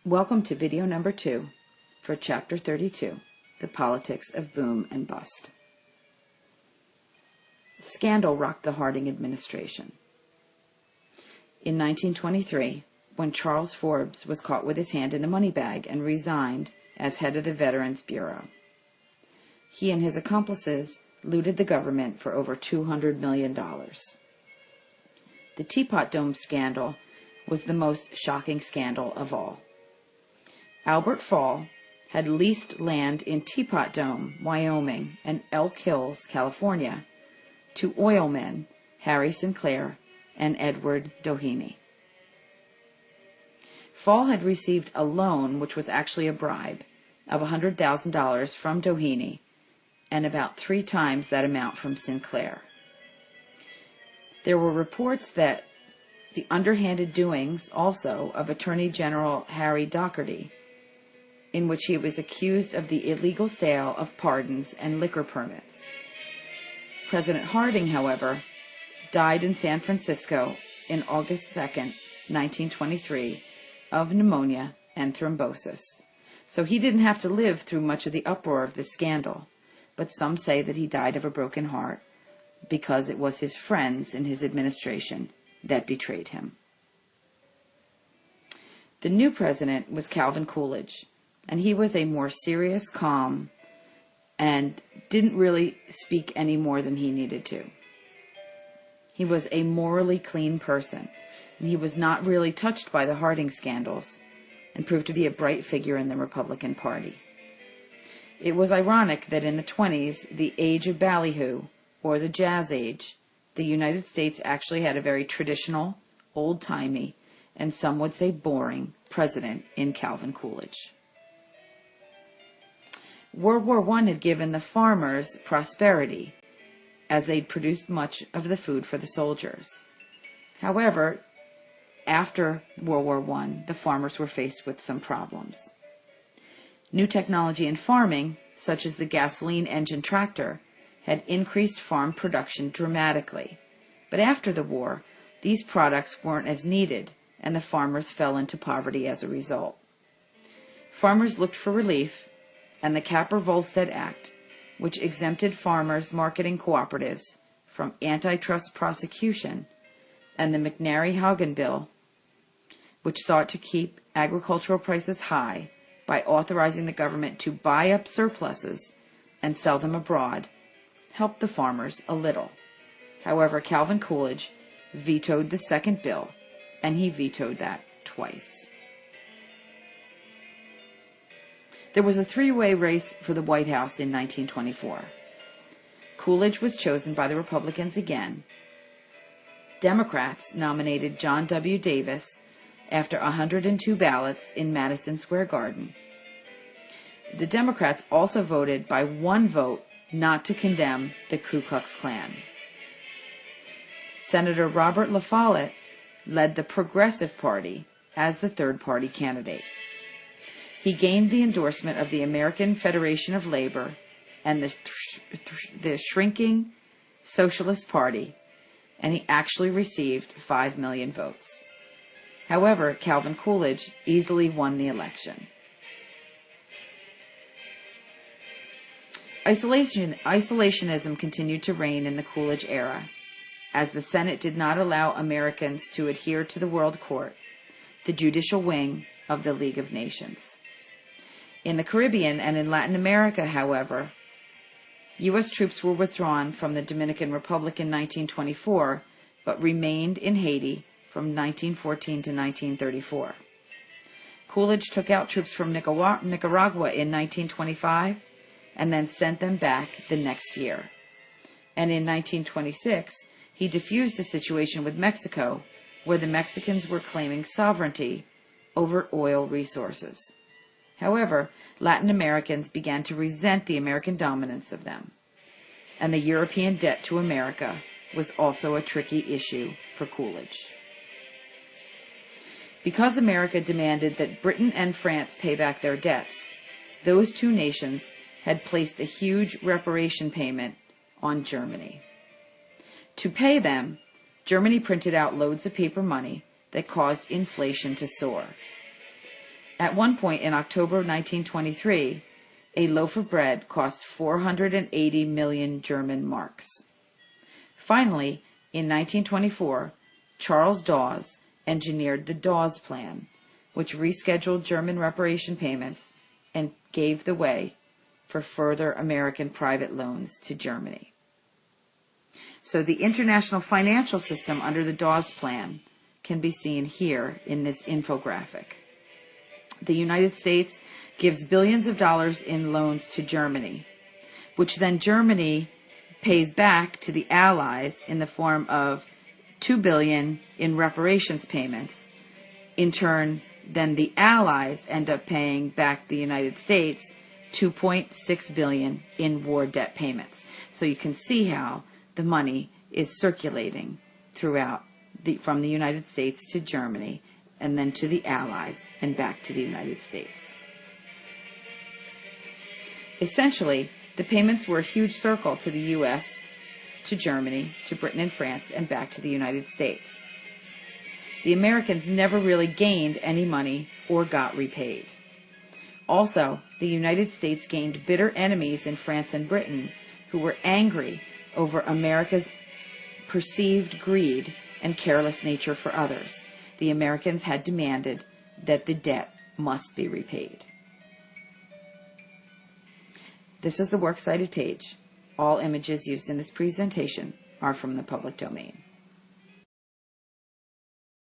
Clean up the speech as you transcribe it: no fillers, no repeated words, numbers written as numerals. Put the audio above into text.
Welcome to video number 2 for Chapter 32, The Politics of Boom and Bust. Scandal rocked the Harding administration. In 1923, when Charles Forbes was caught with his hand in a money bag and resigned as head of the Veterans Bureau, he and his accomplices looted the government for over $200 million. The Teapot Dome scandal was the most shocking scandal of all. Albert Fall had leased land in Teapot Dome, Wyoming, and Elk Hills, California, to oilmen Harry Sinclair and Edward Doheny. Fall had received a loan, which was actually a bribe, of $100,000 from Doheny and about 3 times that amount from Sinclair. There were reports that the underhanded doings also of Attorney General Harry Doherty, in which he was accused of the illegal sale of pardons and liquor permits. President Harding, however, died in San Francisco on August 2, 1923, of pneumonia and thrombosis. So he didn't have to live through much of the uproar of this scandal, but some say that he died of a broken heart because it was his friends in his administration that betrayed him. The new president was Calvin Coolidge, and he was a more serious, calm, and didn't really speak any more than he needed to. He was a morally clean person, and he was not really touched by the Harding scandals, and proved to be a bright figure in the Republican Party. It was ironic that in the 20s, the age of ballyhoo, or the jazz age, the United States actually had a very traditional, old-timey, and some would say boring, president in Calvin Coolidge. World War I had given the farmers prosperity, as they'd produced much of the food for the soldiers. However, after World War I, the farmers were faced with some problems. New technology in farming, such as the gasoline engine tractor, had increased farm production dramatically. But after the war, these products weren't as needed, and the farmers fell into poverty as a result. Farmers looked for relief, and the Capper-Volstead Act, which exempted farmers' marketing cooperatives from antitrust prosecution, and the McNary-Haugen Bill, which sought to keep agricultural prices high by authorizing the government to buy up surpluses and sell them abroad, helped the farmers a little. However, Calvin Coolidge vetoed the second bill, and he vetoed that twice. There was a 3-way race for the White House in 1924. Coolidge was chosen by the Republicans again. Democrats nominated John W. Davis after 102 ballots in Madison Square Garden. The Democrats also voted by 1 vote not to condemn the Ku Klux Klan. Senator Robert La Follette led the Progressive Party as the third-party candidate. He gained the endorsement of the American Federation of Labor and the shrinking Socialist Party, and he actually received 5 million votes. However, Calvin Coolidge easily won the election. Isolationism continued to reign in the Coolidge era, as the Senate did not allow Americans to adhere to the World Court, the judicial wing of the League of Nations. In the Caribbean and in Latin America, however, U.S. troops were withdrawn from the Dominican Republic in 1924, but remained in Haiti from 1914 to 1934. Coolidge took out troops from Nicaragua in 1925 and then sent them back the next year. And in 1926, he diffused a situation with Mexico where the Mexicans were claiming sovereignty over oil resources. However, Latin Americans began to resent the American dominance of them, and the European debt to America was also a tricky issue for Coolidge. Because America demanded that Britain and France pay back their debts, those 2 nations had placed a huge reparation payment on Germany. To pay them, Germany printed out loads of paper money that caused inflation to soar. At one point in October 1923, a loaf of bread cost 480 million German marks. Finally, in 1924, Charles Dawes engineered the Dawes Plan, which rescheduled German reparation payments and gave the way for further American private loans to Germany. So the international financial system under the Dawes Plan can be seen here in this infographic. The United States gives billions of dollars in loans to Germany, which then Germany pays back to the Allies in the form of $2 billion in reparations payments. In turn, then the Allies end up paying back the United States $2.6 billion in war debt payments. So you can see how the money is circulating throughout from the United States to Germany, and then to the Allies, and back to the United States. Essentially, the payments were a huge circle to the U.S., to Germany, to Britain and France, and back to the United States. The Americans never really gained any money or got repaid. Also, the United States gained bitter enemies in France and Britain who were angry over America's perceived greed and careless nature for others. The Americans had demanded that the debt must be repaid. This is the works cited page. All images used in this presentation are from the public domain.